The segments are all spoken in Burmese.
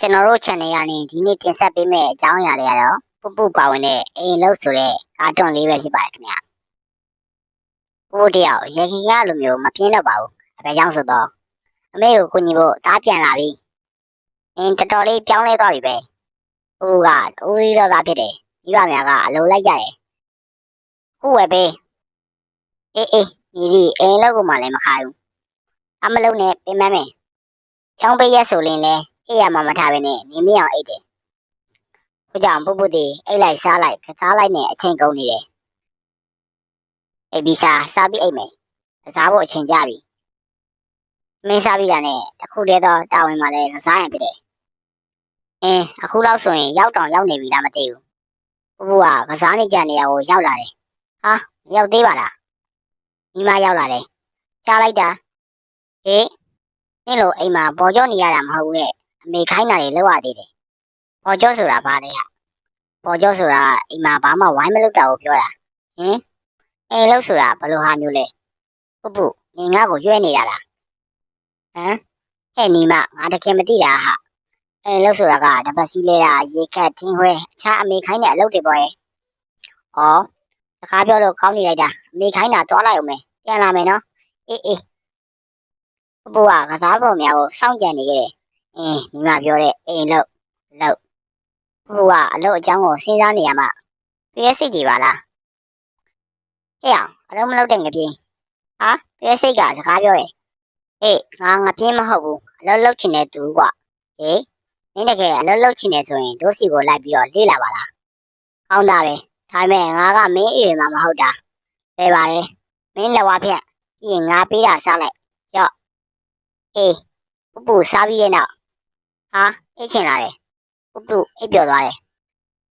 ကျွန်တော်တို့ channel ကနေဒီနေ့တင်ဆက်ပေးမယ့်အကြောင်းအရာလေးကတော့ပူပူပါဝင်တဲ့အိမ်လို့ဆိုတဲ့ကာတွန်းလေးပဲဖြစ်ပါတယ်ခင်ဗျာပူပူတယောက်ရေကြီးကလိုမျိုးမပြင်းတော့ပါဘူးအဲကြောင့်ဆိုတော့အမေကိုကိုညီဖို့တားပြန်လာပြီတော်တော်လေးပြောင်းလဲသွားပြီပဲပူကဦးရီတော့သားဖြစ်တယ်မိဘများကအလိုလိုက်ကြတယ်ခုဝယ်ပေးအေးညီဒီအိမ်လို့ကိုမှလည်းမခါဘူးအမလုံးနဲ့ပြင်မမယ်ချောင်းပေးရက်ဆိုရင်လဲအေးရမှာမထားပဲနဲ့နေမအောင်အိတ်တယ်ခုကြောင့်ပူပူတီအိတ်လိုက်စားလိုက်ကစားလိုက်နဲ့အချိန်ကုန်နေတယ်အိပ်ပြီးစားပြီးအိတ်မယ်ကစားဖို့အချိန်ကြပြီမင်းစားပြီးတာနဲ့တခုတည်းတော့တာဝန်မှလည်းကစားရင်ဖြစ်တယ်အခုလောက်ဆိုရင်ရောက်တောင်ရောက်နေပြီလားမသိဘူးပူပူကကစားနေကြနေရကိုရောက်လာတယ်ဟာမရောက်သေးပါလားညီမရောက်လာတယ်ကြားလိုက်တာဟေးနင့်လိုအိမ်မှာပေါ်ကျော်နေရတာမဟုတ်ဘူးရဲ့အမေခိုင်းတာတွေလောက်ရသေးတယ်ပေါ်ကျော်ဆိုတာဘာလဲဟာပေါ်ကျော်ဆိုတာအိမ်မှာဘာမှဝိုင်းမလုပ်တာကိုပြောတာအိမ်လို့ဆိုတာဘယ်လိုဟာမျိုးလဲပူပူနင်ငါ့ကိုရွှဲနေတာလားဟဲ့ညီမငါတကယ်မသိတာဟာအိမ်လို့ဆိုတာကတပတ်စီလဲတာရေခတ်ထင်းခွဲအခြားအမေခိုင်းတဲ့အလုပ်တွေပေါ့ရဲ့စကားပြောလို့ကောင်းနေလိုက်တာအမေခိုင်းတာသွားလိုက်အောင်မယ်ပြန်လာမယ်နော်အေးပူပူကကစားပေါ်များကိုစောင့်ကြံနေခဲ့တယ်ညီမပြောတဲ့အိမ်လို့ပူပူကအလုပ်အကြောင်းကိုစဉ်းစားနေရမှာပြည့်စိတ်ကြီးပါလားဟဲ့အောင်အလုံးမလုပ်တဲ့ငပြင်းဟာပြည့်စိတ်ကစကားပြောတယ်အေးငါငပြင်းမဟုတ်ဘူးအလုံးလုပ်ချင်တဲ့သူကွာဟေးမင်းတကယ်အလုံးလုပ်ချင်နေဆိုရင်တို့စီကိုလိုက်ပြီးတော့လေ့လာပါလားကောင်းတာပဲဒါပေမဲ့ငါကမင်းအေးမှာမဟုတ်တာလဲပါတယ်မင်းလက်ဝါးဖြန့်ပြီးရင်ငါပေးတာစားလိုက်ရော့အေးပူပူစားပြီးရဲ့နောက်ဟာအိတ်ချင်လာတယ်ပူပူအိပ်ပျော်သွားတယ်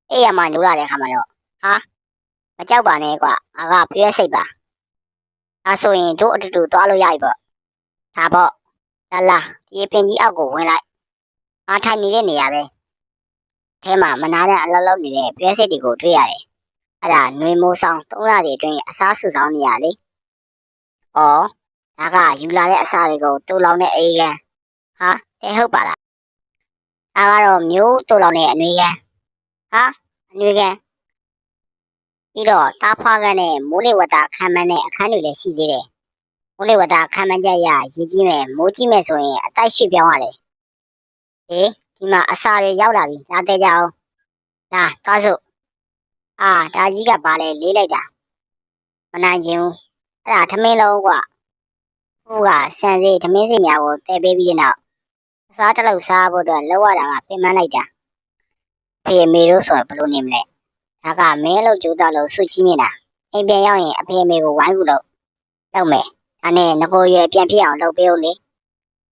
အေးရမှညိုးလာတဲ့ခါမှာတော့ဟာမကြောက်ပါနဲ့ကွာငါကပြည့်စိတ်ပါဒါဆိုရင်တို့အတူတူသွားလို့ရပြီပေါ့ဒါပေါ့လာဒီပင်ကြီးအောက်ကိုဝင်လိုက်ငါထိုင်နေတဲ့နေရာပဲအဲမှာမနာတဲ့အလောက်လောက်နေတဲ့ပြည့်စိတ်တွေကိုတွေ့ရတယ်အဲ့ဒါຫນွေမိုးဆောင်3လစီအတွင်းအစားစုဆောင်နေရလေဒါကယူလာတဲ့အစားတွေကိုတူလောင်တဲ့အေးကန်ဟာတဲ့ဟုတ်ပါလားဒါကတော့မျိုးတူလောင်တဲ့အနွေကန်ဟာအနွေကန်ပြီးတော့တားဖွားကန်နဲ့မိုးလေဝသခံမှန်းတဲ့အခန်းတွေလည်းရှိသေးတယ်မိုးလေဝသခံမှန်းချက်ရရေးကြီးမယ်မိုးကြီးမယ်ဆိုရင်အတိုက်ရွှေ့ပြောင်းရတယ်ဒီမှာအစာတွေရောက်လာပြီလာတဲ့ကြအောင်လာသွားစို့ဒါကြီးကပါလေလေးလိုက်တာမနိုင်ချင်ဘူးအဲ့ဒါထမင်းလုံးကွာဟိုကဆန်စေးထမင်းစီများကိုတဲပေးပြီးတဲ့နောက်အစားတစ်လုံးစားဖို့အတွက်လောက်ရတာကပြင်ပန်းလိုက်တာဖေအမေတို့ဆိုရင်ဘယ်လိုနေမလဲဒါကမင်းလို့ကြိုးတော့လို့စုကြီးမြင်တာအိမ်ပြန်ရောက်ရင်အဖေအမေကိုဝိုင်းကူလုပ်မယ်ဒါနဲ့ငကိုရွယ်ပြန်ပြစ်အောင်လုပ်ပေးဦးလေ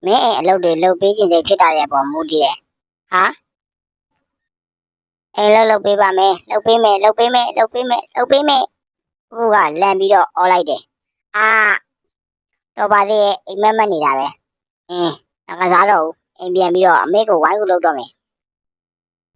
မင်းအိမ်အလုပ်တွေလုပ်ပေးခြင်းတွေဖြစ်တာရဲ့ပေါ်မူတည်တယ်ဟာအိမ်လုပ်ပေးပါမယ်လုပ်ပေးမယ်ဟိုကလန့်ပြီးတော့អော်လိုက်တယ်တော့ပါသေးရဲ့အိမ်မက်နေတာပဲငါကစားတော့အိမ်ပြန်ပြီးတော့အမေကိုဝိုင်းကူလုပ်တော့မယ်